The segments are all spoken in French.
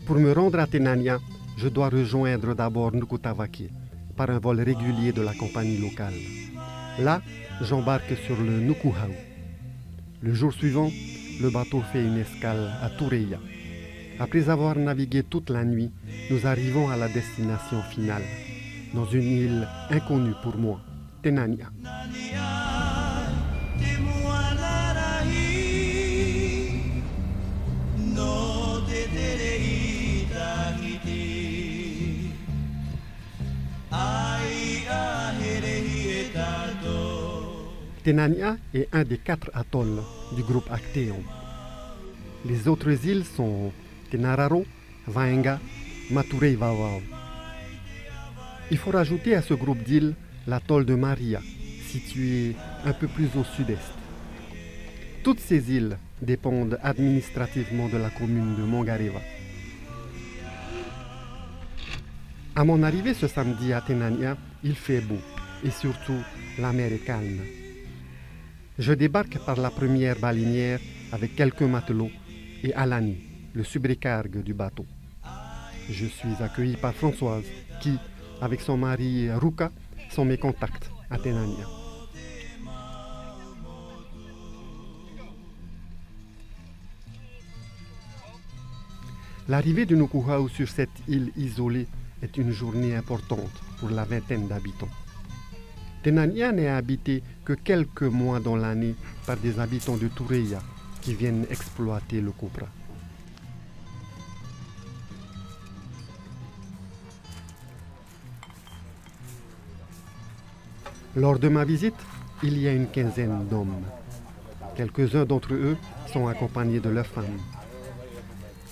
Pour me rendre à Tenania, je dois rejoindre d'abord Nukutavake par un vol régulier de la compagnie locale. Là, j'embarque sur le Nukuhau. Le jour suivant, le bateau fait une escale à Tureia. Après avoir navigué toute la nuit, nous arrivons à la destination finale, dans une île inconnue pour moi, Tenania. Tenania est un des 4 atolls du groupe Actéon. Les autres îles sont Tenararo, Vaenga, Maturei Vavao. Il faut rajouter à ce groupe d'îles l'atoll de Maria, situé un peu plus au sud-est. Toutes ces îles dépendent administrativement de la commune de Mangareva. À mon arrivée ce samedi à Tenania, il fait beau et surtout la mer est calme. Je débarque par la première balinière avec quelques matelots et Alani, le subrécargue du bateau. Je suis accueilli par Françoise qui, avec son mari Ruka, sont mes contacts à Tenania. L'arrivée de Nukuhau sur cette île isolée est une journée importante pour la vingtaine d'habitants. Tenania n'est habité que quelques mois dans l'année par des habitants de Tureia qui viennent exploiter le copra. Lors de ma visite, il y a une quinzaine d'hommes. Quelques-uns d'entre eux sont accompagnés de leurs femmes.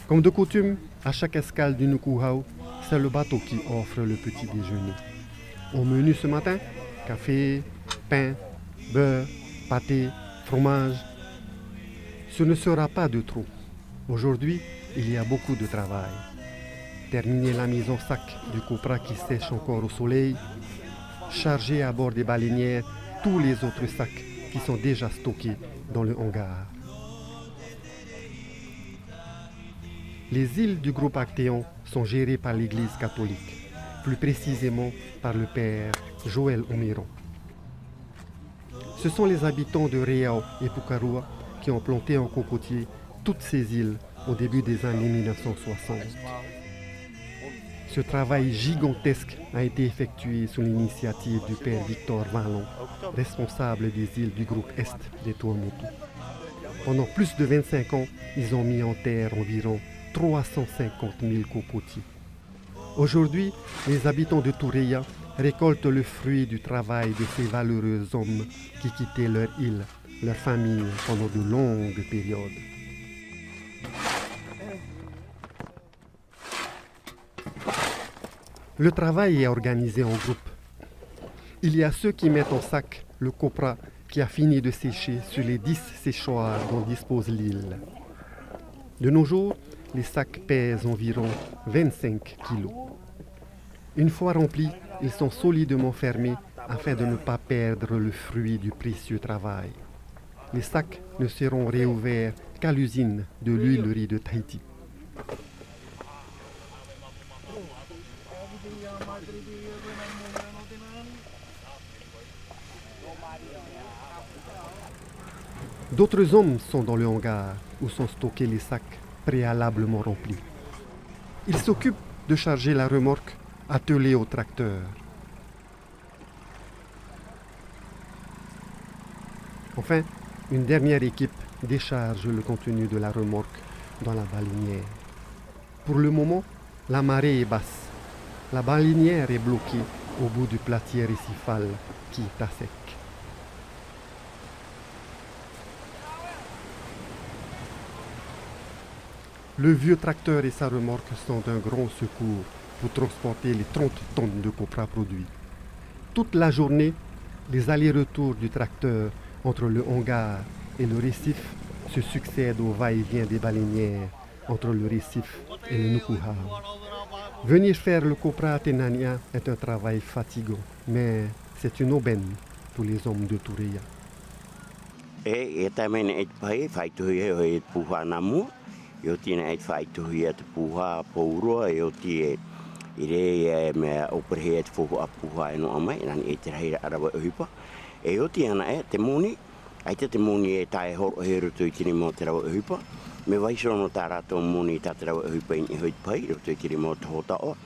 Comme de coutume, à chaque escale du Nukuhau, c'est le bateau qui offre le petit déjeuner. Au menu ce matin, café, pain, beurre, pâté, fromage. Ce ne sera pas de trop. Aujourd'hui, il y a beaucoup de travail. Terminer la mise en sac du copra qui sèche encore au soleil, charger à bord des baleinières tous les autres sacs qui sont déjà stockés dans le hangar. Les îles du groupe Actéon sont gérées par l'Église catholique, plus précisément par le père Joël Omiron. Ce sont les habitants de Reao et Pukarua qui ont planté en cocotier toutes ces îles au début des années 1960. Ce travail gigantesque a été effectué sous l'initiative du père Victor Vallon, responsable des îles du groupe Est des Tuamotu. Pendant plus de 25 ans, ils ont mis en terre environ 350 000 cocotiers. Aujourd'hui, les habitants de Tureia récoltent le fruit du travail de ces valeureux hommes qui quittaient leur île, leur famille pendant de longues périodes. Le travail est organisé en groupe. Il y a ceux qui mettent en sac le copra qui a fini de sécher sur les 10 séchoirs dont dispose l'île. De nos jours, les sacs pèsent environ 25 kilos. Une fois remplis, ils sont solidement fermés afin de ne pas perdre le fruit du précieux travail. Les sacs ne seront réouverts qu'à l'usine de l'huilerie de Tahiti. D'autres hommes sont dans le hangar où sont stockés les sacs préalablement remplis. Ils s'occupent de charger la remorque attelée au tracteur. Enfin, une dernière équipe décharge le contenu de la remorque dans la baleinière. Pour le moment, la marée est basse. La baleinière est bloquée au bout du platier récifal qui est à sec. Le vieux tracteur et sa remorque sont d'un grand secours pour transporter les 30 tonnes de copra produits. Toute la journée, les allers-retours du tracteur entre le hangar et le récif se succèdent au va-et-vient des baleinières entre le récif et le Nukuhau. Venir faire le copra à Tenania est un travail fatigant, mais c'est une aubaine pour les hommes de Tureia. Yo tina ai fai tu ia te puha pouro yo ti ire me opere te fo apuha no amai nan e te hira arawa uhipa. E yo ti ana te moni ai te moni e tai horo hero tu tini mo te rawa uhipa. Me vai sono tā rātou moni tā te rawa uhipa i hoi pai ro tu tini mo te hota o.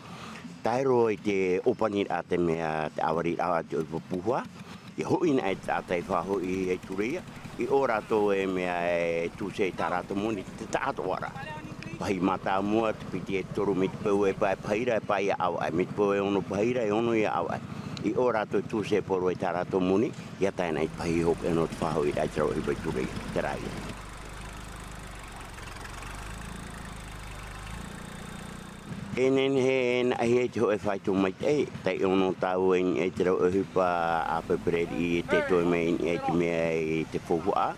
Tai ro i te opani a te mea te awari awa te uhipa puha. I hoi na e tā tai whaho i e turia. I o rātou e mea e tu se tā rātou moni te tāto wara. Pai mata mua te piti e toru me te pau e pai paira e pai awa. Me te pau e ono paira e ono i awa. I o rātou tu se poro e tā rātou moni. Ia taina i pai hop e no te whaho i rai trau i pai turia. Te rai. E nene he en ahi e te hoe whai tō mai te. Tai ono tau e te rau uhipa a pepereri i te toi mei e te mea i te whohua.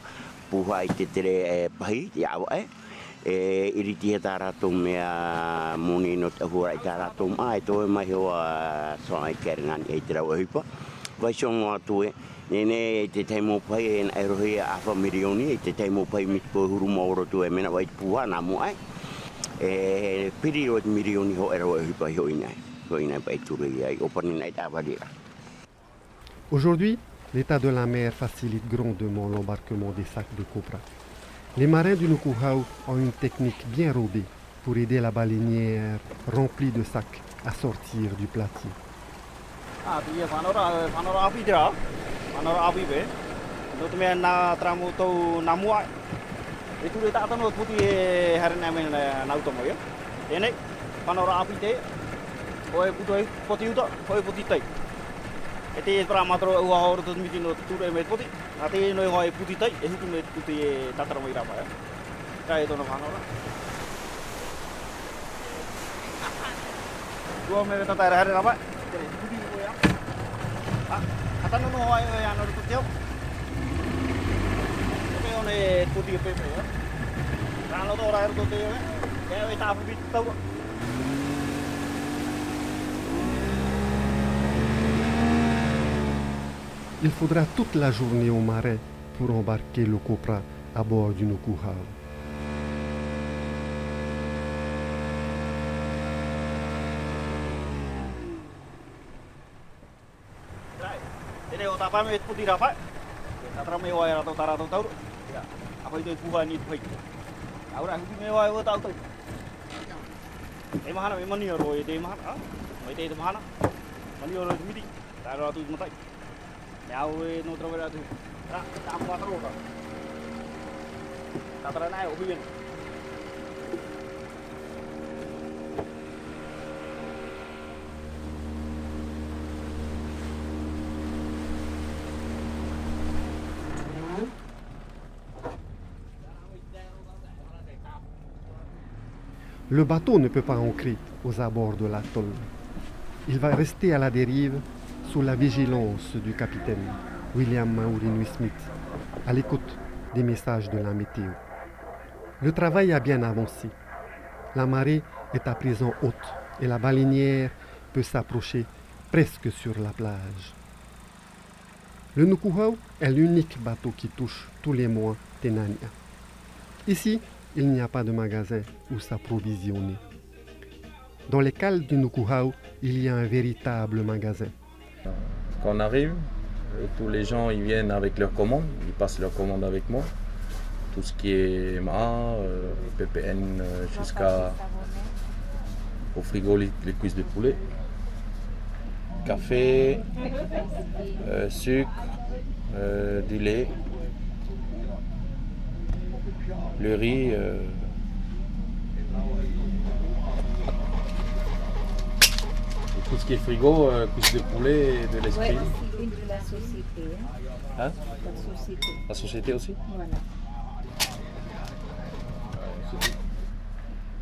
Puha i te tere e pahi, te awa e. E iriti he tā rātou mea moni no te ahura i tā rātou maa. E toi mai hoa soa i kerengan e te rau uhipa. Vai songo atu e. Nene te teimo pai e na erohi a awha mirioni. E te teimo pai mitpo huru maoro tu e mena wai puha nā mua e. Piri o te mirioni ho era o hipa hoi nei pai turi ai opani nei tavarira. Aujourd'hui, l'état de la mer facilite grandement l'embarquement des sacs de copra. Les marins du Nukuhau ont une technique bien rodée pour aider la baleinière remplie de sacs à sortir du platier. Ah, dia panora api dia. Panora api be. Untuk me na tramu tau namua. Itu dia tak tahu putih hari ni na utama ya. Ini panora api te. Oi putih putih itu, oi putih te. Itu peramatro uang orang tu mesti no tu me putih. Nanti no oi putih te, itu me putih tak teramai apa ya. Kaya itu no panora. Dua me tak ada hari apa. Putih itu ya. Ah, kata no oi yang no putih. Ini putih pepe ya. Kalau tu orang itu dia, dia tak habis tahu. Il faudra toute la journée aux marins pour embarquer le copra à bord du Nukuhau. Ini otak kami putih apa? Tak ramai orang atau tarat tahu. Apa itu puha ni baik. Orang itu mewah itu tahu tu. Mana memang ni orang itu mana? Mereka itu mana? Mana orang itu mesti. Tak ada tu mesti. Yang no trabalhar tu. Tak apa terus. Tak terana eu hujan. Le bateau ne peut pas ancrer aux abords de l'atoll. Il va rester à la dérive sous la vigilance du capitaine William Maurinui Smith, à l'écoute des messages de la météo. Le travail a bien avancé. La marée est à présent haute et la baleinière peut s'approcher presque sur la plage. Le Nukuhau est l'unique bateau qui touche tous les mois Tenania. Ici, il n'y a pas de magasin où s'approvisionner. Dans les cales du Nukuhau, il y a un véritable magasin. Quand on arrive, tous les gens ils viennent avec leurs commandes, ils passent leurs commandes avec moi. Tout ce qui est MA, PPN, jusqu'à au frigo les cuisses de poulet, café, sucre, du lait. Le riz, tout ce qui est frigo, cuisse de poulet et de l'esprit. Oui, une de la société. Hein? La société. La société aussi? Voilà.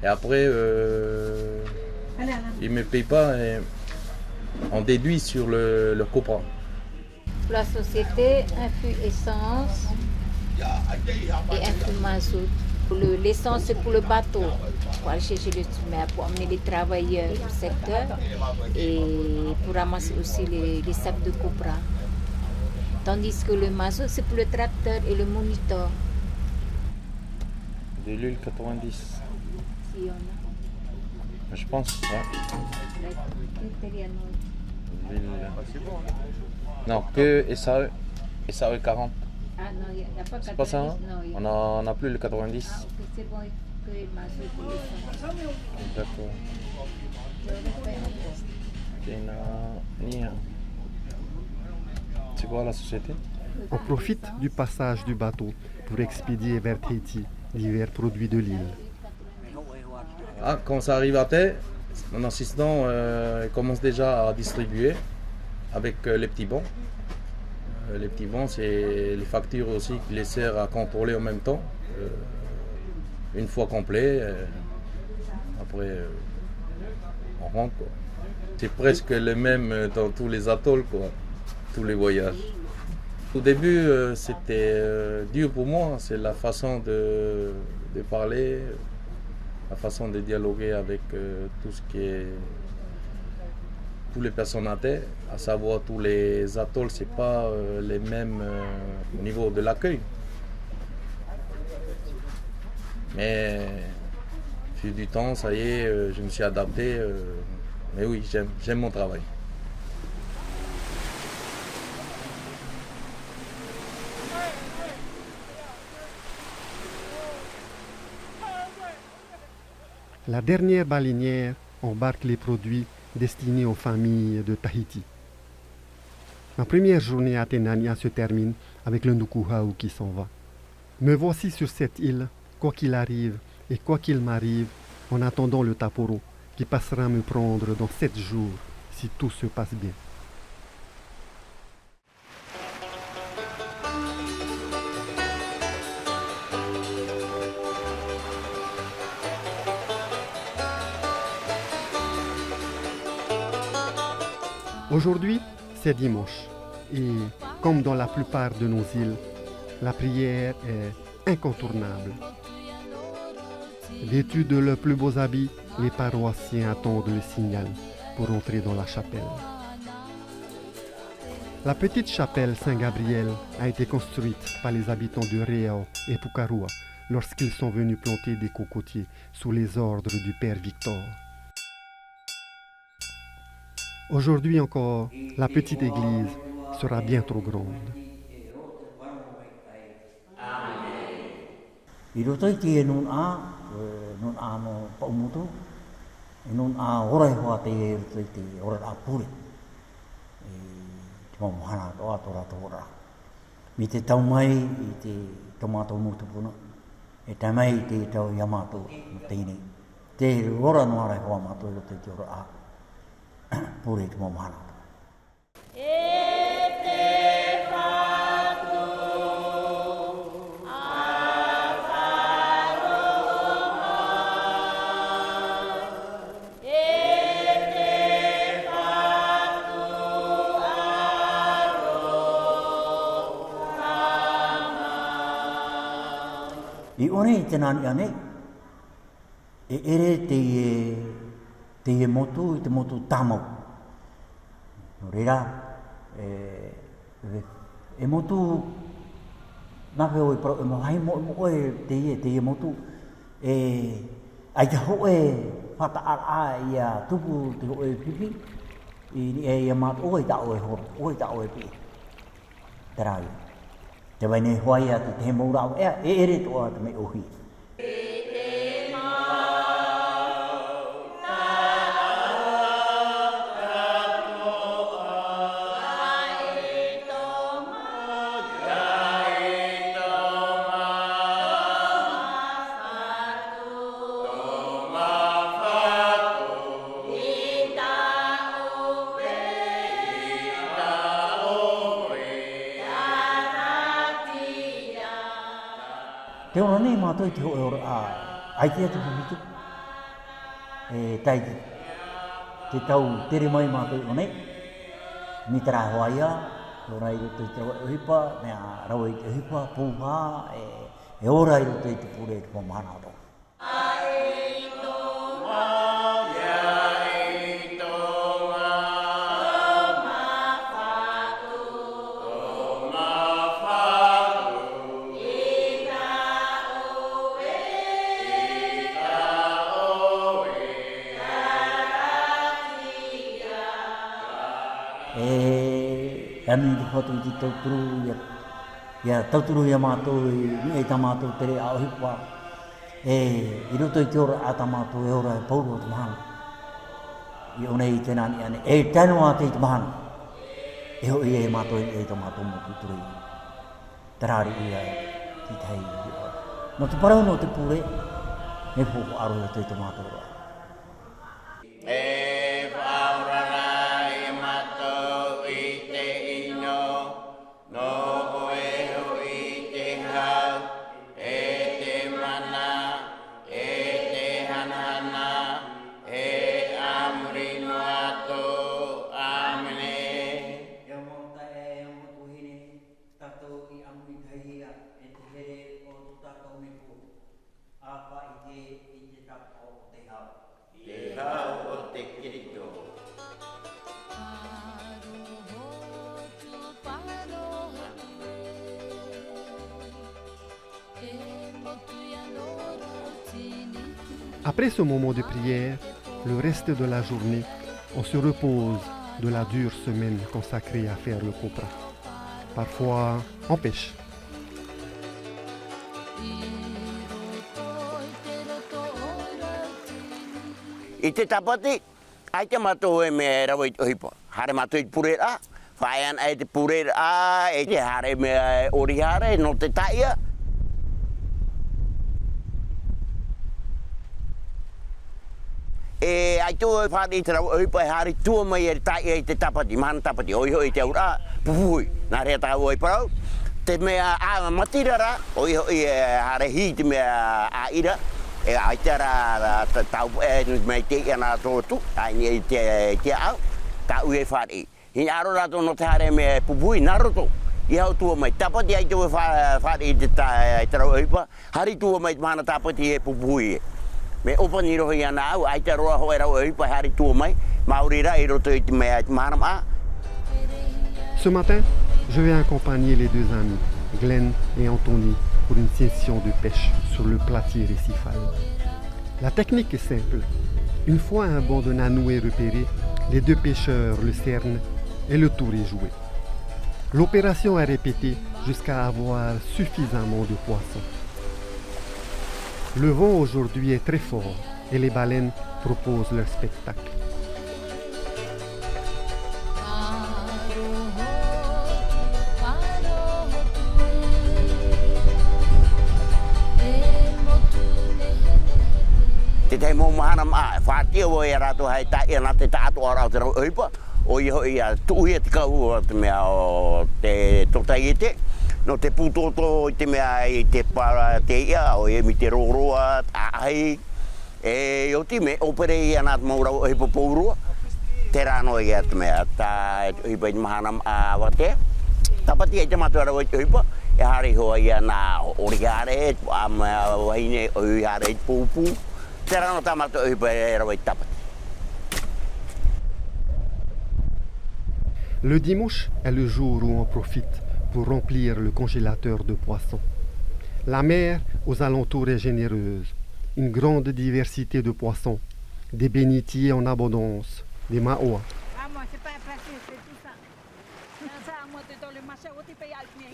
Et après, ils ne me payent pas, et on déduit sur le copra. Pour la société, un fût essence et un fût mazout. L'essence, c'est pour le bateau, pour aller chercher le tumeur, pour amener les travailleurs du secteur et pour ramasser aussi les sacs de copra. Tandis que le mazout, c'est pour le tracteur et le moniteur. De l'huile 90. Fiona. Je pense, ouais. Ville- Non, que SAE. SAE 40. Ah non, il n'y a pas 90. C'est pas ça, hein? Non, On n'a plus le 90. Ah, ok, c'est bon que mazout pour l'essence. D'accord. Je le fais encore. C'est quoi la société? On profite du passage du bateau pour expédier vers Tahiti divers produits de l'île. Ah, quand ça arrive à terre, mon assistant commence déjà à distribuer avec les petits bons. Les petits bons, c'est les factures aussi qui les sert à contrôler en même temps. Une fois complet, après on rentre, quoi. C'est presque le même dans tous les atolls, quoi, tous les voyages. Au début, c'était dur pour moi, c'est la façon de parler, la façon de dialoguer avec tout ce qui est tous les personnes à terre, à savoir tous les atolls, c'est pas les mêmes au niveau de l'accueil. Mais au fil du temps, ça y est, je me suis adapté. Mais oui, j'aime mon travail. La dernière baleinière embarque les produits destinés aux familles de Tahiti. Ma première journée à Tenania se termine avec le Nukuhau qui s'en va. Me voici sur cette île, quoi qu'il arrive et quoi qu'il m'arrive, en attendant le Taporo qui passera me prendre dans 7 jours si tout se passe bien. Aujourd'hui, c'est dimanche et comme dans la plupart de nos îles, la prière est incontournable. Vêtus de leurs plus beaux habits, les paroissiens attendent le signal pour entrer dans la chapelle. La petite chapelle Saint-Gabriel a été construite par les habitants de Reao et Pukarua lorsqu'ils sont venus planter des cocotiers sous les ordres du père Victor. Aujourd'hui encore, la petite église sera bien trop grande. I roto I te nun a no paumutu, I nun a orai hoa te e roto I te orai a pure. Te mamuhana to a tora tora. Mi te tau mai I te tomato mutu puna, e tai mai I te tau Yamato no teinei. Te ora no arai hoa mato I roto I te orai a pure te mamuhana. I one I tēnā ni ane, e ere te motu I te motu tāmau. No reira, e motu, nawe oi pro, e mohai mo e te motu, ai te hoe whata ara I a tupu te hoe pipi, I ia mat oi ta oe horo, oi ta oe pi. Te rāi. Te wai nei hoai atu te he maurau ea, e ere toa te me ohi. Te ona nei mātou I te hoe ora ai te atu pupitu. Tai te tau tere mai mātou o nei. Ni te rā hoaia, ora I roto I te rawa uhipa, mea rawa I te uhipa, pūhā, e ora I roto I te pure te pamahana aro. mi te foto i te tauturu ia tauturu ia mātou i ta mātou tere a ohipa i roto i te ora a ta mātou e ora e pauro o te mahana i one i te nani ane e tanoa te i te mahana e ho i e mātou i ta mātou mo kuturu i tarari i a ki te hei no te parau no te pure me pōko aro i te mātou ora Après ce moment de prière, le reste de la journée, on se repose de la dure semaine consacrée à faire le copra. Parfois, on pêche. I te tapati, ai te matou e me rawa i ohipa. Hare matou i te purera, whae ana e te purera, e te hare me orihare no te taia. E ai tō e whāri i te rawa ohipa e hare tua mai e taia i te tapati, mahana tapati, oiho i te aura, puhui, nā rea tā oi parau. Te mea a matirara, oiho i hare hi te mea a ira, e ai te ara tau e mai te ana tōtu, ai ni te au, ka ue whāri. Hini aro rato no te hare me pupui, naroto, i hau tua mai. Tapati ai tō e whāri i te rau ohipa, hari tua mai mana tapati e pupui e. Me opa ni rohi ana au, ai te roa hoe rau ohipa, hari tua mai, maurira i roto i te mea te maharam a. Ce matin, je vais accompagner les deux amis, Glenn et Anthony, pour une session de pêche sur le platier récifal. La technique est simple. Une fois un banc de nanou est repéré, les deux pêcheurs le cernent et le tour est joué. L'opération est répétée jusqu'à avoir suffisamment de poissons. Le vent aujourd'hui est très fort et les baleines proposent leur spectacle. Te tei mō mahanam a, whātia o e rato hei tai ana te tātu ora o te rau ohipa, o i hoi a tuhi e te kahu o te mea o te totai e te, no te pūtoto i te mea i te para te ia, o e mi te roroa, tāhei, e o ti me opere i ana te maurau ohipa pōurua, te rāno i a te mea, tā ohipa i te mahanam a wate, tapati e te matua rau ohipa, e hari hoa i ana orihare, a mea wahine orihare i pūpū, Le dimanche est le jour où on profite pour remplir le congélateur de poissons. La mer aux alentours est généreuse. Une grande diversité de poissons, des bénitiers en abondance, des maoas.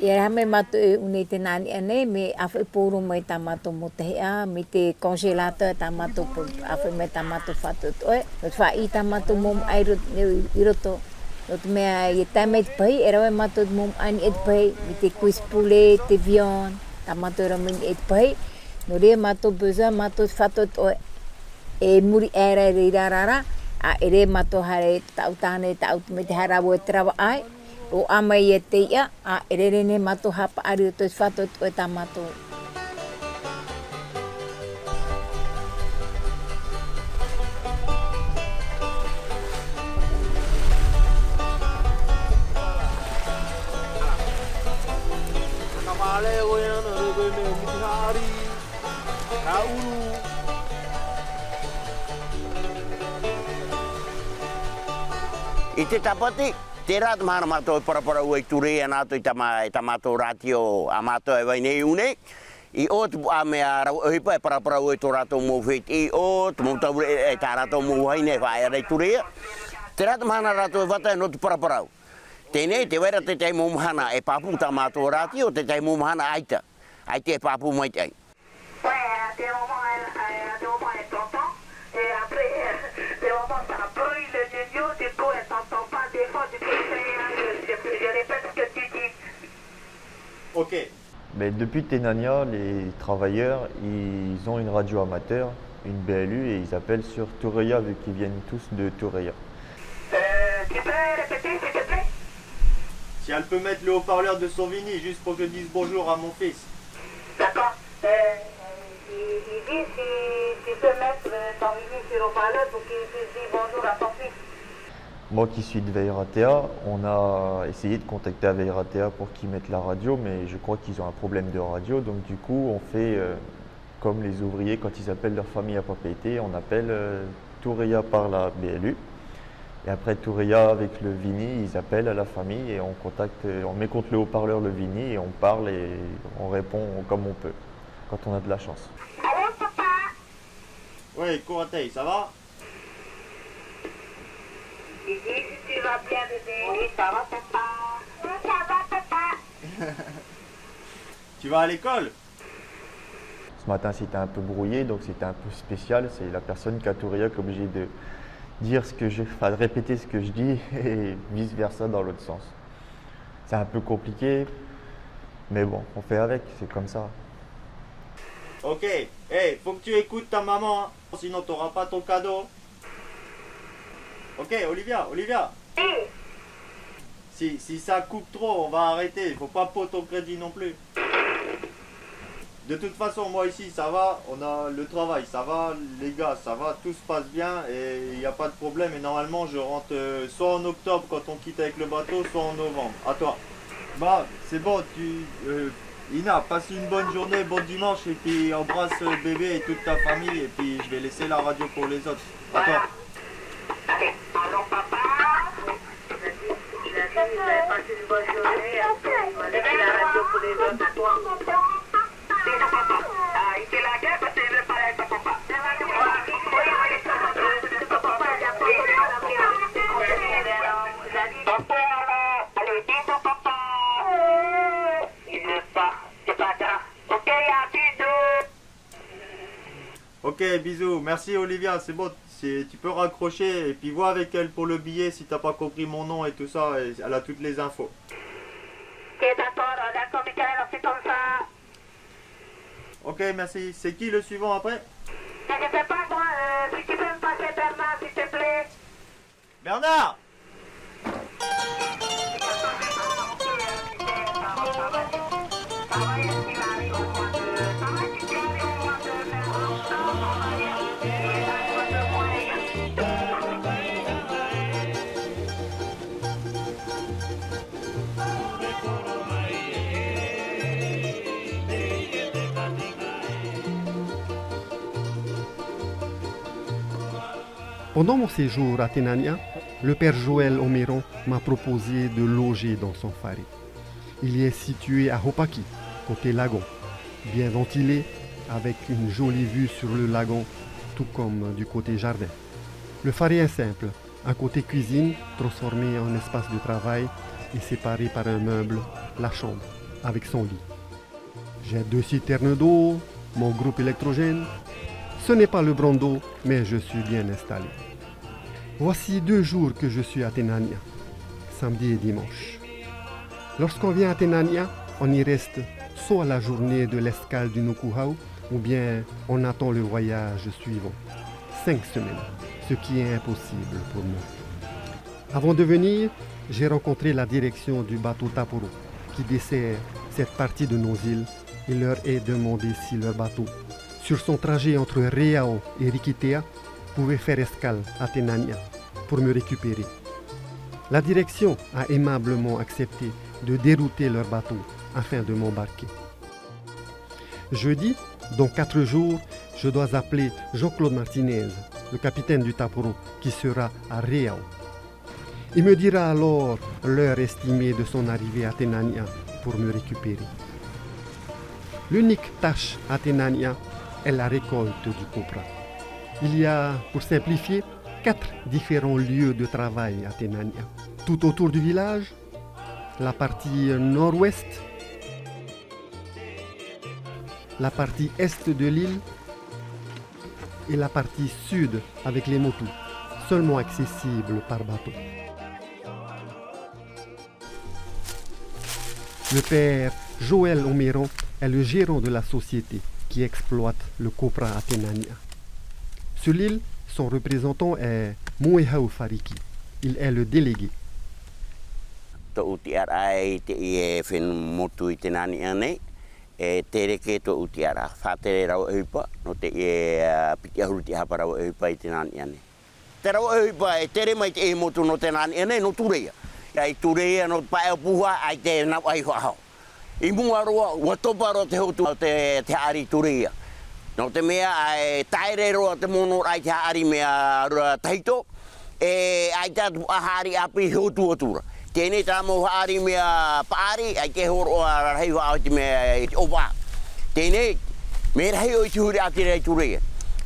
Ia me mato e une te nani ane me awhi pōro mai tā mato mo te hea, me te congelator tā mato awhi mai tā mato whatot oe. No te wha i tā mato mom ai i roto. No te mea i tā mei te pahi, e rawe mato mom ani e te pahi, me te kuis poulet, te viande, tā mato ramini e te pahi. No rea mato beza, mato whatot oe. E muri era i rarara, a e rea mato hare tau tāne, tau me te harawo e trawa ai. O amai e te ia, a ererene mato hapa ari o te whatot o ta mato. Namale o ia no rego me mitinari. Raulu. I te tapati, te rāt mahana mātou parapara ua i ture ana atu i ta mātou ratio a mātou e wainei une. I o te a mea rau ohipa e parapara ua i tō rātou mō whet i o, te mō taure e tā rātou mō waine e whae rei ture. Te rāt mahana rātou e wata e no te paraparau. Tēnei te wera te tei mumahana e papu ta mātua rāti o te tei mumahana aita. Aite e papu mai tei. Ouais, à des moments elle t'entend, et après, des moments ça brûle le nuno, du coup elle t'entend pas, des fois du coup je répète ce que tu dis. Ok. Mais depuis Tenania, les travailleurs, ils ont une radio amateur, une BLU, et ils appellent sur Toureia vu qu'ils viennent tous de Toureia. Tu peux répéter s'il te plaît? Si elle peut mettre le haut-parleur de son Vini juste pour que je dise bonjour à mon fils. D'accord. Il dit si tu peux mettre ton mini sur haut-parleur pour qu'il puisse dire bonjour à ton fils. Moi qui suis de Veiratea, on a essayé de contacter à Veiratea pour qu'ils mettent la radio, mais je crois qu'ils ont un problème de radio, donc du coup on fait comme les ouvriers quand ils appellent leur famille à Papeete, on appelle Toureia par la BLU. Et après Toureia avec le Vini, ils appellent à la famille et on contacte, on met contre le haut-parleur le Vini et on parle et on répond comme on peut, quand on a de la chance. Allô papa? Ouais, Koratei, ça va? Il dit si tu vas bien bébé. Oui, ça va papa. Oui, ça va papa. Tu vas à l'école? Ce matin c'était un peu brouillé, donc c'était un peu spécial, c'est la personne qui a Toureia qui est obligée de dire ce que de répéter ce que je dis et vice versa dans l'autre sens. C'est un peu compliqué, mais bon, on fait avec, c'est comme ça. Ok. Hey, faut que tu écoutes ta maman, hein, sinon t'auras pas ton cadeau. Ok, Olivia. Si ça coupe trop, on va arrêter. Il faut pas poser ton crédit non plus. De toute façon, moi ici, ça va. On a le travail, ça va. Les gars, ça va. Tout se passe bien et il n'y a pas de problème. Et normalement, je rentre soit en octobre quand on quitte avec le bateau, soit en novembre. À toi. Bah, c'est bon. Ina, passe une bonne journée, bon dimanche. Et puis embrasse bébé et toute ta famille. Et puis je vais laisser la radio pour les autres. À toi. Allez, allons papa. Il a dit qu'il avait passé une bonne journée. Après, il va laisser la radio pour les autres. À toi. Bisous papa. Ah, il fait la guerre parce qu'il veut parler avec ton papa. Allez, bisous papa. Il veut pas. C'est pas grave. Ok, à bisous. Ok, bisous. Merci Olivia, c'est bon. Tu peux raccrocher et puis vois avec elle pour le billet si t'as pas compris mon nom et tout ça. Et elle a toutes les infos. Ok, d'accord, Michael, on fait comme ça. Ok, merci. C'est qui le suivant après? Je ne sais pas moi, si tu peux me passer Bernard, s'il te plaît. Bernard! Pendant mon séjour à Tenania, le père Joël Oméron m'a proposé de loger dans son phare. Il y est situé à Hopaki, côté lagon, bien ventilé, avec une jolie vue sur le lagon, tout comme du côté jardin. Le phare est simple, un côté cuisine transformé en espace de travail et séparé par un meuble, la chambre, avec son lit. J'ai 2 citernes d'eau, mon groupe électrogène. Ce n'est pas le Brando, mais je suis bien installé. Voici 2 jours que je suis à Tenania, samedi et dimanche. Lorsqu'on vient à Tenania, on y reste soit la journée de l'escale du Nukuhau, ou bien on attend le voyage suivant. 5 semaines, ce qui est impossible pour moi. Avant de venir, j'ai rencontré la direction du bateau Taporo, qui dessert cette partie de nos îles, et leur ai demandé si leur bateau, sur son trajet entre Reao et Rikitea, pouvait faire escale à Tenania pour me récupérer. La direction a aimablement accepté de dérouter leur bateau afin de m'embarquer. Jeudi, dans 4 jours, je dois appeler Jean-Claude Martinez, le capitaine du Taporo, qui sera à Reao. Il me dira alors l'heure estimée de son arrivée à Tenania pour me récupérer. L'unique tâche à Tenania est la récolte du copra. Il y a, pour simplifier, 4 différents lieux de travail à Tenania. Tout autour du village, la partie nord-ouest, la partie est de l'île et la partie sud avec les motus, seulement accessibles par bateau. Le père Joël Oméron est le gérant de la société qui exploite le copra à Tenania. Sur l'île, son représentant est Moehau Fariki. Il est le délégué. E tere ke to utiara fatere rau epa no te piti ahuruti hapa rau epa I te nani ane. Te rau epa e tere mai te e motu no te nani ane no tureia. Ai tureia no pae o puha ai te nau ai whahau. I mua roa ua topa roa te hotu te ari tureia. No te mea ai taere roa te mono ai te ari mea roa taito e ai tatu ahari api hotu otura. Tēnei tā mō haari mea paari, ai ke horo a rahi wa au te mea te opa. Tēnei, me rahi o I tuhuri a te rei turea.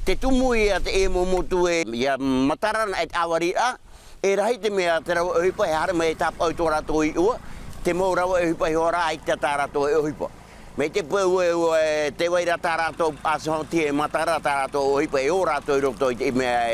Te tumu I a te e mō motu e ia matarana e awaria, e rahi te mea te rau ohipa, e hara me tap au tō rato I ua, te mō rau ohipa I hora ai te tā rato e ohipa. Me te pau e te waira tā rato aso te matara tā rato ohipa e o rato I roto I te mea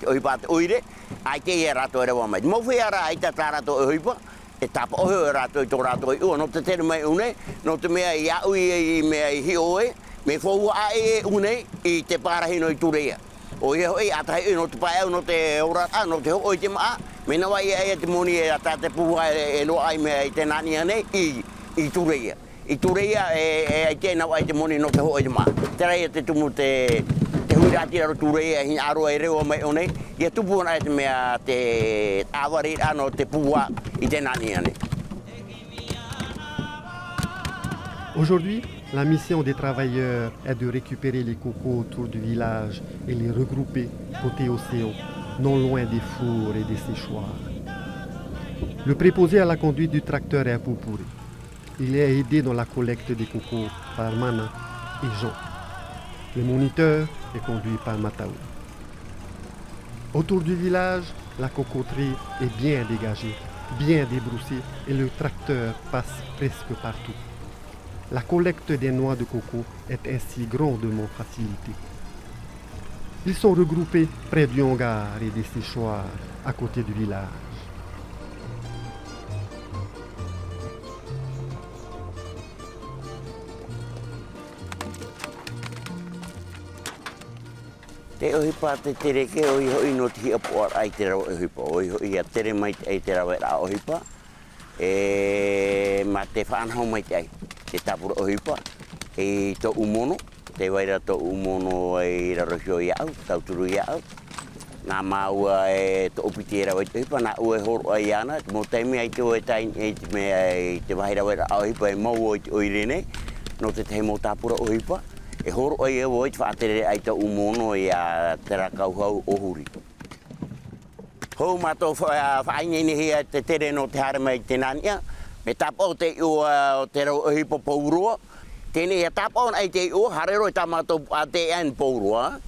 ohipa te oire, ai te e rato e rewa mai. Mo whiara ai te tā rato e ohipa, e tapa ohe o rato I tō rato I ua, no te tere mai une, no te mea I au I mea I hi oe, me whau a e une I te pārahino I turea. O ia hoi atahi no te pae au no te orata, no te hoi te maa, me nawa I e te moni e ata te puha e no ai mea I te nani ane I turea. I turea e te nawa I te moni no te hoi te maa. Te rei te tumu te hui rati aro turea hi aro e rewa mai one, ia tupu ana te mea te awari ano te puha I te nani ane. Aujourd'hui, la mission des travailleurs est de récupérer les cocos autour du village et les regrouper côté océan, non loin des fours et des séchoirs. Le préposé à la conduite du tracteur est à Pupuri. Il est aidé dans la collecte des cocos par Mana et Jean. Le moniteur est conduit par Mataou. Autour du village, la cocoterie est bien dégagée, bien débroussée et le tracteur passe presque partout. La collecte des noix de coco est ainsi grandement facilitée. Ils sont regroupés près du hangar et des séchoirs à côté du village. Te ohipa te tere ke oi hoi no te hia poar ai te rau ohipa. Oi hoi a tere mai ai te rau e rā ohipa. Ma te whanhau mai te ai. Te tapura ohipa. E tō umono. Te waira tō umono e rarohio I au. Tauturu I au. Nā maua e tō opiti e rau e ohipa. Nā ue horo ai ana. Mō teimi ai te oe tai e te wahi rau e rā ohipa e mau o te oirene. No te tehi mō tapura ohipa. E horo ai e woi te whaatere ai ta umono I a te rakau hau ohuri. Hou mātou whainene hea te tere no te hara mai te nania. Me tapa o te ua o te rau ohipa pauroa. Tēnei e tapa on ai te ua, harero I tā mātou a te an pauroa.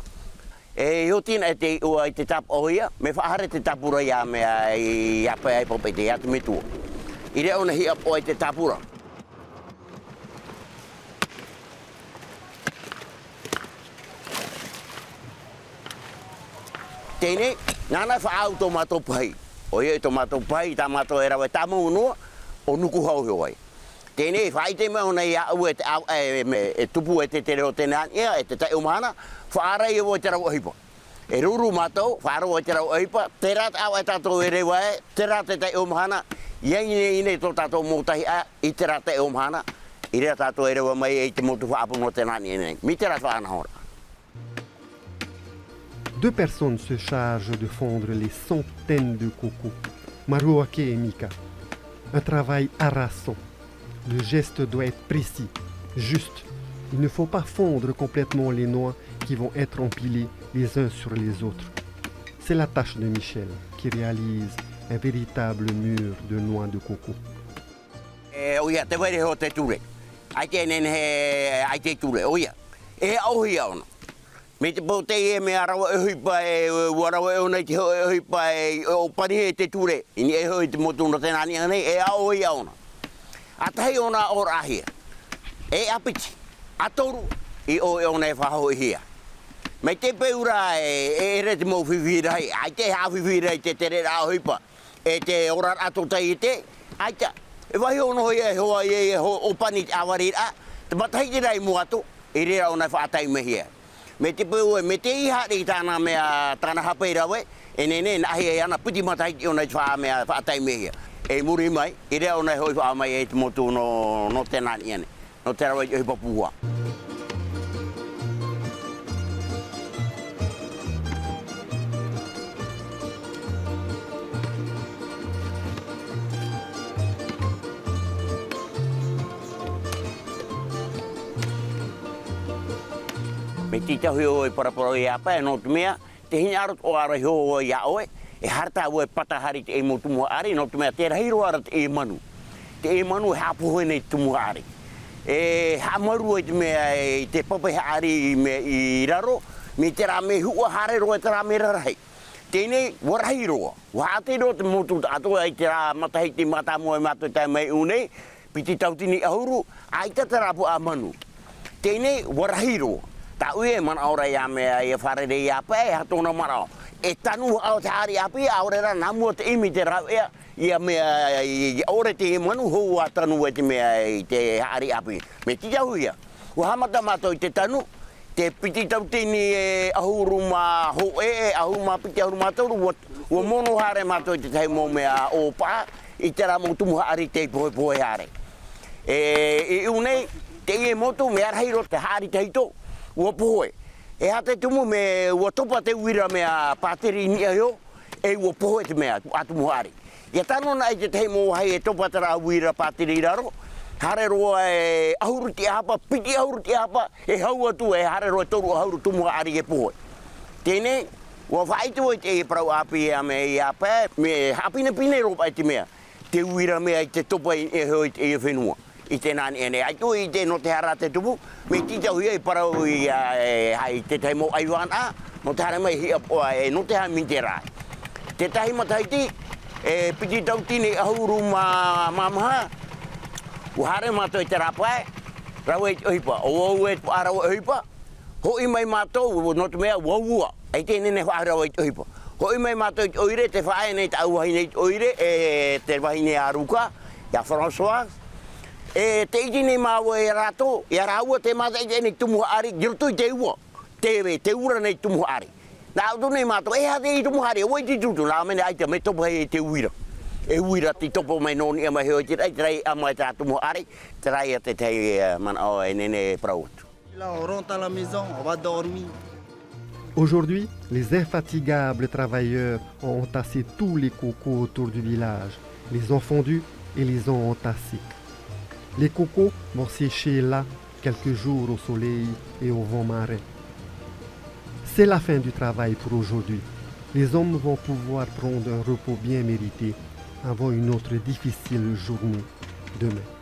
E hotina e te ua I te tapa o hia, me whaahare te tapura ia mea I apa ai pope te atu me tua. I rea ona hia po ai te tapura. Tēnei, nāna whaau tō mātou pai. O ia tō mātou pai, tā mātou e rawa tā maunua, o nuku hau hoi. Tēnei, whai te mea ona I au e tupu e te tere o te nānia, e te tai o mahana, whaara I o te rau ohipa. E ruru mātou, whaara o te rau ohipa, te rāt au e tātou e rewa e, te rāt e tai o mahana, ine tō tātou mōtahi a, I te rāt e o mahana, I rea tātou e rewa mai e te motu whaapu no te nānia. Mi te rāt whaana hora. Deux personnes se chargent de fondre les centaines de cocos, Maruake et Mika. Un travail harassant. Le geste doit être précis, juste. Il ne faut pas fondre complètement les noix qui vont être empilées les uns sur les autres. C'est la tâche de Michel, qui réalise un véritable mur de noix de coco. Oia, te were ho te ture. Ai te nene he ai te ture, oia. E auhi aona. Me te pō te e mea rawa e huipa e warawa e ona I te huipa e o pani e te ture. Ini e hoi te motu no te nani anei e ao I aona. Atahi ona ora ahia. E apiti. Atoru I o ona e whaho hia. Mai te peura e re te mau whiwhirai. Ai te hawhiwhirai te tere rā huipa. E te ora ato tai te. Ai ta. E wahi ono hoi e hoa e o pani te awari a. Te matahi te rai mua ato. E re rā ona e whaatai me hia. Me te peua, me te iha ri tāna mea tāna hapei rawe. E nene nahi e ana puti matahi te ona e whaatai me hia. E muri mai, e rea ona e hoi wha mai e te motu no te nani ane. No te rawa i hipa puhua. Me tita hui o e paraparo i apa e no tu mea, te hini arot o ara hio o ia oe, e harta o e patahari te e mo tumu ari, no tu mea te rahiro ara te e manu. Te e manu e hapuhoi nei tumu ari. E hamaru e te mea e te papai ari i raro, me te rā me hua hare roa te rā me rarahi. Tēnei, warahi roa. Wahate roa te motu ato ai te rā matahi te matamu e mato tai mai unei, piti tautini ahuru, ai te rapu a manu. Tēnei, warahi roa. Ta ue man aura ia mea e wharere i apa e hatona marao. E tanu au te hari api aure ra namua te imi te rau ea ia mea i aure te manu hou a tanu e te mea i te hari api. Me tita huia. Ua hamata mato i te tanu, te piti tautini e ahuru ma ho ahuru ma piti ahuru ma tauru, ua mono hare mato i te tei mo mea o paa, i te rā mo tumu haari te pohe hare. E unei, te ie motu me arheiro te hari te hito, ua pohoe. E hate tumu me ua topa te uira mea pāteri ni ahio, e ua pohoe te mea atu muhari. Ia tano na te tei mo hai e topa te rā uira pāteri raro, hare roa e ahuru te hapa, piti ahuru te hapa, e hau atu e hare roa toru ahuru tumuhari e pohoe. Tēnei, ua whaitu e te e prau api e me i apa, me hapina pine ropa e te mea, te uira mea i te topa e hoi e whenua. I te nani ene. Ai tu i te no te hara te tupu, me tita hui e parau i te tai mo aiwan a, no te hara mai hia poa e no te hara minte rā. Te tahi mataiti, e piti tautini ahuru mamaha, uhare mato i te rapae, rau e te ohipa. O au e te arau e ohipa, hoi mai matou, no te mea waua, ai te nene whaarau e te ohipa. Hoi mai matou i te oire, te whae nei te auahi nei te oire, e te wahine a Ruka, ia François, e te iti nei māua e rato, e rāua te mata iti nei tumuha ari, giroto i te ua, te ura nei tumuha ari. Nā auto nei mātou, e hate i tumuha ari, oi ti tutu, nā mene aita me topo hei te uira. E uira ti topo mai noni e mai heo te rai ama e tā tumuha ari, te rai a te tei mana o e nene prau atu. Là, on rentre à la maison, on va dormir. Aujourd'hui, les infatigables travailleurs ont entassé tous les cocos autour du village, les ont fondus et les ont entassés. Les cocos vont sécher là quelques jours au soleil et au vent marin. C'est la fin du travail pour aujourd'hui. Les hommes vont pouvoir prendre un repos bien mérité avant une autre difficile journée demain.